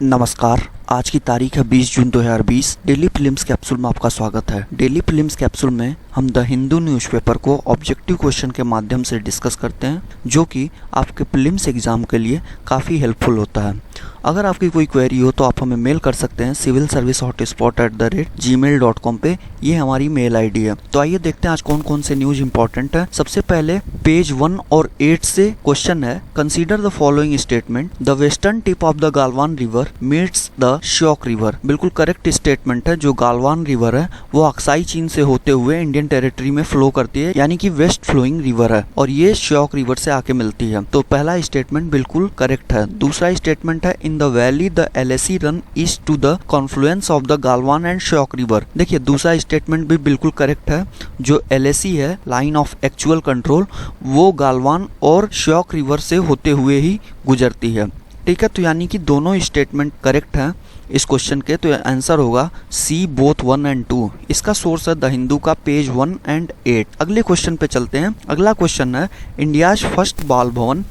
नमस्कार। आज की तारीख है 20 जून 2020। डेली प्रीलिम्स कैप्सूल में आपका स्वागत है। डेली प्रीलिम्स कैप्सूल में हम द हिंदू न्यूज़पेपर को ऑब्जेक्टिव क्वेश्चन के माध्यम से डिस्कस करते हैं, जो कि आपके प्रीलिम्स एग्जाम के लिए काफ़ी हेल्पफुल होता है। अगर आपकी कोई क्वेरी हो तो आप हमें मेल कर सकते हैं civilservicehotspot@gmail.com पे। ये हमारी मेल आईडी है। तो आइए देखते हैं आज कौन कौन से न्यूज़ इंपॉर्टेंट है। सबसे पहले पेज 1 और 8 से क्वेश्चन है, consider the following statement, the western tip of the Galwan river meets the Shyok river. बिल्कुल करेक्ट स्टेटमेंट है। जो गालवान रिवर है वो अक्साई चीन से होते हुए इंडियन टेरिटरी में फ्लो करती है, यानी कि वेस्ट फ्लोइंग रिवर है और ये श्योक रिवर से आके मिलती है। तो पहला स्टेटमेंट बिल्कुल करेक्ट है। दूसरा स्टेटमेंट है, in the valley the LAC run east to the confluence of the Galwan and Shyok river. देखिए दूसरा स्टेटमेंट भी बिल्कुल करेक्ट है। जो LAC है, लाइन ऑफ एक्चुअल कंट्रोल, वो गालवान और श्योक रिवर से होते हुए ही गुजरती है। ठीक है, तो यानी कि दोनों स्टेटमेंट करेक्ट हैं इस क्वेश्चन के। तो आंसर होगा सी, बोथ 1 एंड 2। इसका सोर्स है द हिंदू का पेज 1 एंड 8। अगले क्वेश्चन पे चलते हैं। अगला क्वेश्चन है, India's first Bal Bhavan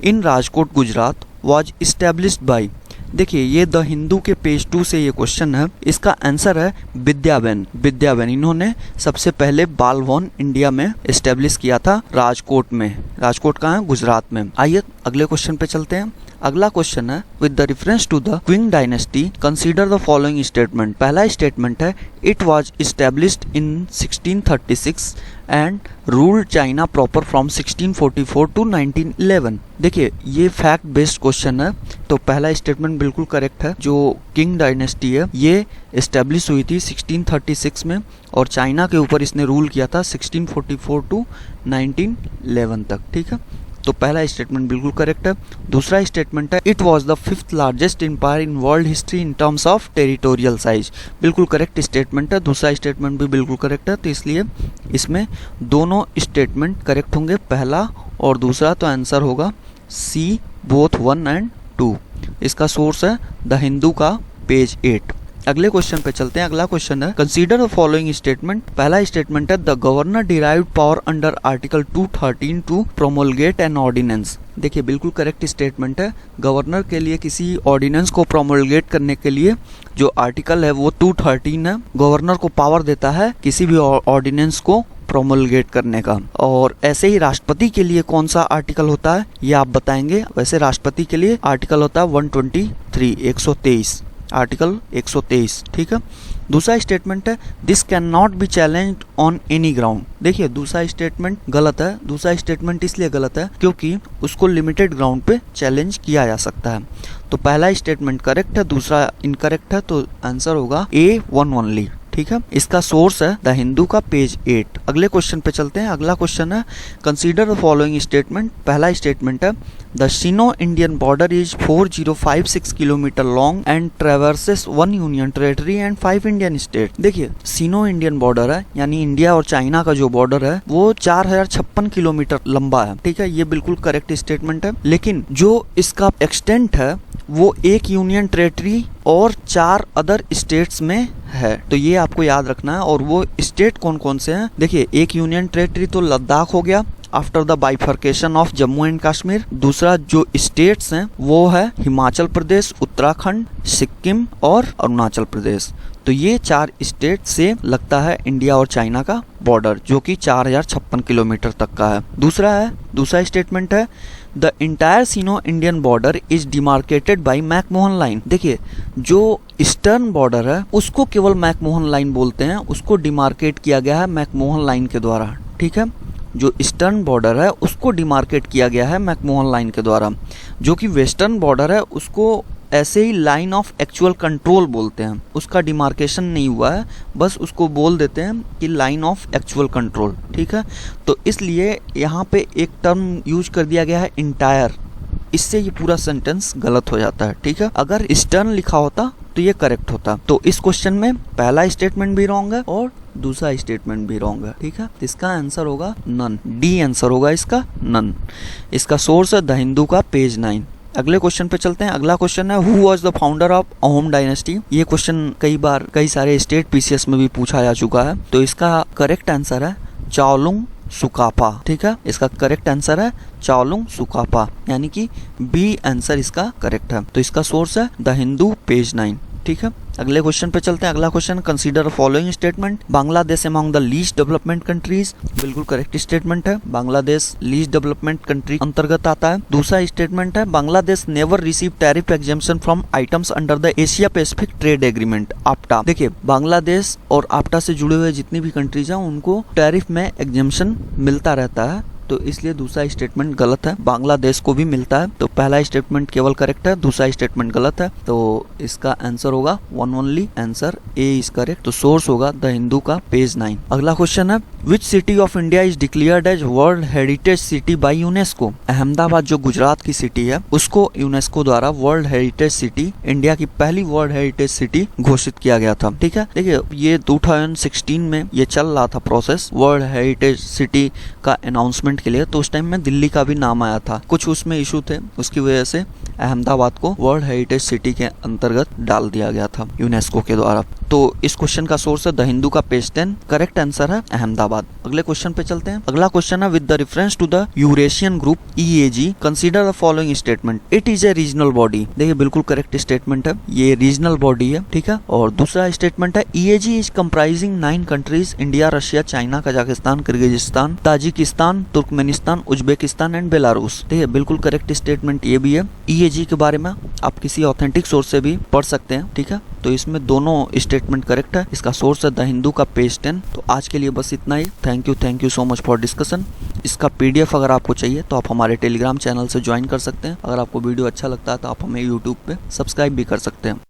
in Rajkot Gujarat was established by. देखिए ये द हिंदू के पेज 2 से ये क्वेश्चन है। इसका आंसर है विद्याबेन। विद्याबेन इन्होंने सबसे पहले बाल भवन इंडिया में एस्टेब्लिश किया था राजकोट में। राजकोट कहाँ है? गुजरात में। आइए अगले क्वेश्चन पे चलते हैं। अगला क्वेश्चन है, with the reference to the Qing dynasty consider the following statement. पहला स्टेटमेंट है, it was established in 1636 and ruled China proper from 1644 to 1911। देखिए ये फैक्ट बेस्ड क्वेश्चन है, तो पहला स्टेटमेंट बिल्कुल करेक्ट है। जो किंग डायनेस्टी है ये इस्टेब्लिश हुई थी 1636 में और चाइना के ऊपर इसने रूल किया था 1644 टू 1911 तक। ठीक है, तो पहला स्टेटमेंट बिल्कुल करेक्ट है। दूसरा स्टेटमेंट है, it was the 5th largest empire in world history in terms of territorial size. बिल्कुल करेक्ट स्टेटमेंट है। दूसरा स्टेटमेंट भी बिल्कुल करेक्ट है, तो इसलिए इसमें दोनों स्टेटमेंट करेक्ट होंगे, पहला और दूसरा। तो आंसर होगा सी, बोथ 1 एंड 2। इसका सोर्स है द हिंदू का पेज 8। अगले क्वेश्चन पे चलते हैं। अगला क्वेश्चन है, कंसीडर द फॉलोइंग स्टेटमेंट। पहला स्टेटमेंट है, the governor derived power under article 213 to promulgate an ordinance. देखिए बिल्कुल करेक्ट स्टेटमेंट है। गवर्नर के लिए किसी ऑर्डिनेंस को प्रोमोलगेट करने के लिए जो आर्टिकल है वो 213 है। गवर्नर को पावर देता है किसी भी ऑर्डिनेंस को प्रोमोलगेट करने का। और ऐसे ही राष्ट्रपति के लिए कौन सा आर्टिकल होता है ये आप बताएंगे। वैसे राष्ट्रपति के लिए आर्टिकल होता है 123 आर्टिकल 123। ठीक है, दूसरा स्टेटमेंट है, this can not be challenged on any ground. देखिए दूसरा स्टेटमेंट गलत है। दूसरा स्टेटमेंट इसलिए गलत है क्योंकि उसको लिमिटेड ग्राउंड पे चैलेंज किया जा सकता है। तो पहला स्टेटमेंट करेक्ट है, दूसरा इनकरेक्ट है, तो आंसर होगा A1 ओनली। ठीक है, इसका सोर्स है द हिंदू का पेज 8। अगले क्वेश्चन पे चलते हैं। अगला क्वेश्चन है, कंसीडर द फॉलोइंग स्टेटमेंट। पहला स्टेटमेंट है, the Sino Indian border is 4056 kilometre long and traverses 1 union territory and 5 Indian state. देखिए सिनो इंडियन बॉर्डर है, यानी इंडिया और चाइना का जो बॉर्डर है वो 4056 किलोमीटर लंबा है। ठीक है, ये बिल्कुल करेक्ट स्टेटमेंट है। लेकिन जो इसका एक्सटेंट है वो 1 यूनियन टेरिटरी और 4 अदर स्टेट्स में है। तो ये आपको याद रखना है। और वो स्टेट कौन कौन से हैं? देखिए 1 यूनियन टेरिटरी तो लद्दाख हो गया after the bifurcation of Jammu and Kashmir. दूसरा जो स्टेट्स हैं वो है हिमाचल प्रदेश, उत्तराखंड, सिक्किम और अरुणाचल प्रदेश। तो ये 4 स्टेट से लगता है इंडिया और चाइना का बॉर्डर, जो कि 4056 किलोमीटर तक का है। दूसरा स्टेटमेंट है, the entire synonym Indian border is demarcated by McMahon line. देखिए जो ईस्टर्न बॉर्डर है उसको केवल मैकमोहन लाइन बोलते हैं, उसको डिमार्केट किया गया है मैकमोहन लाइन के द्वारा। ठीक है, जो ईस्टर्न बॉर्डर है उसको डिमार्केट किया गया है मैकमोहन लाइन के द्वारा। जो कि वेस्टर्न बॉर्डर है उसको ऐसे ही लाइन ऑफ एक्चुअल कंट्रोल बोलते हैं, उसका डिमार्केशन नहीं हुआ है, बस उसको बोल देते हैं कि लाइन ऑफ एक्चुअल कंट्रोल। ठीक है, तो इसलिए यहाँ पे एक टर्म यूज कर दिया गया है इंटायर, इससे ये पूरा सेंटेंस गलत हो जाता है। ठीक है, अगर ईस्टर्न लिखा होता तो ये करेक्ट होता। तो इस क्वेश्चन में पहला स्टेटमेंट भी रॉन्ग है और दूसरा स्टेटमेंट भी रॉन्ग है। ठीक है, इसका आंसर होगा नन। डी आंसर होगा इसका, नन। इसका सोर्स है द हिंदू का पेज 9। अगले क्वेश्चन पे चलते हैं। अगला क्वेश्चन है, who was the founder of Ahom dynasty. ये क्वेश्चन कई सारे स्टेट PCS में भी पूछा जा चुका है। तो इसका करेक्ट आंसर है चाओलुंग सुकापा। ठीक है, इसका करेक्ट आंसर है चाओलुंग सुकापा, यानी कि बी आंसर इसका करेक्ट है। तो इसका सोर्स है द हिंदू पेज 9। ठीक है, अगले क्वेश्चन पे चलते हैं। अगला question, consider following statement, Bangladesh among the least development countries. बिल्कुल करेक्ट स्टेटमेंट है, बांग्लादेश लीस्ट डेवलपमेंट कंट्री अंतर्गत आता है। दूसरा स्टेटमेंट है, Bangladesh never receive tariff exemption from items under the Asia Pacific Trade Agreement APTA. देखिए, बांग्लादेश और आफ्टा से जुड़े हुए जितनी भी कंट्रीज हैं उनको टैरिफ में एग्जेम्पशन मिलता रहता है, तो इसलिए दूसरा स्टेटमेंट गलत है। बांग्लादेश को भी मिलता है, तो पहला स्टेटमेंट केवल करेक्ट है, दूसरा स्टेटमेंट गलत है। तो इसका आंसर होगा one only answer A is correct. तो सोर्स होगा द हिंदू का पेज 9। अगला क्वेश्चन है, which city of India is declared as world heritage city by UNESCO. Ahmedabad जो गुजरात की सिटी है उसको यूनेस्को द्वारा वर्ल्ड हेरिटेज सिटी, इंडिया की पहली वर्ल्ड हेरिटेज सिटी घोषित किया गया था। ठीक है, देखिए ये 2016 में ये चल रहा था प्रोसेस वर्ल्ड हेरिटेज सिटी का अनाउंसमेंट के लिए, तो उस टाइम में दिल्ली का भी नाम आया था, कुछ उसमें इशू थे, उसकी वजह से अहमदाबाद को वर्ल्ड हेरिटेज सिटी के अंतर्गत डाल दिया गया था यूनेस्को के द्वारा। तो इस क्वेश्चन का सोर्स है द हिंदू का पेज 10, करेक्ट आंसर है अहमदाबाद। अगले क्वेश्चन पे चलते हैं। अगला क्वेश्चन है, with the reference to the Eurasian group EAG consider the following statement, it is a regional body. देखिए बिल्कुल करेक्ट स्टेटमेंट है, ये रीजनल बॉडी है। ठीक है, और दूसरा स्टेटमेंट है, EAG is comprising 9 countries, India, Russia, China, Kazakhstan, Kyrgyzstan, Tajikistan, Turkmenistan, Uzbekistan and Belarus. ठीक है, बिल्कुल करेक्ट स्टेटमेंट ये भी है। EAG के बारे में आप किसी ऑथेंटिक सोर्स से भी पढ़ सकते हैं। ठीक है, तो इसमें दोनों स्टेटमेंट करेक्ट है। इसका सोर्स है द हिंदू का पेज 10। तो आज के लिए बस इतना ही। Thank you so much for discussion. इसका PDF अगर आपको चाहिए तो आप हमारे टेलीग्राम चैनल से ज्वाइन कर सकते हैं। अगर आपको वीडियो अच्छा लगता है तो आप हमें यूट्यूब पे सब्सक्राइब भी कर सकते हैं।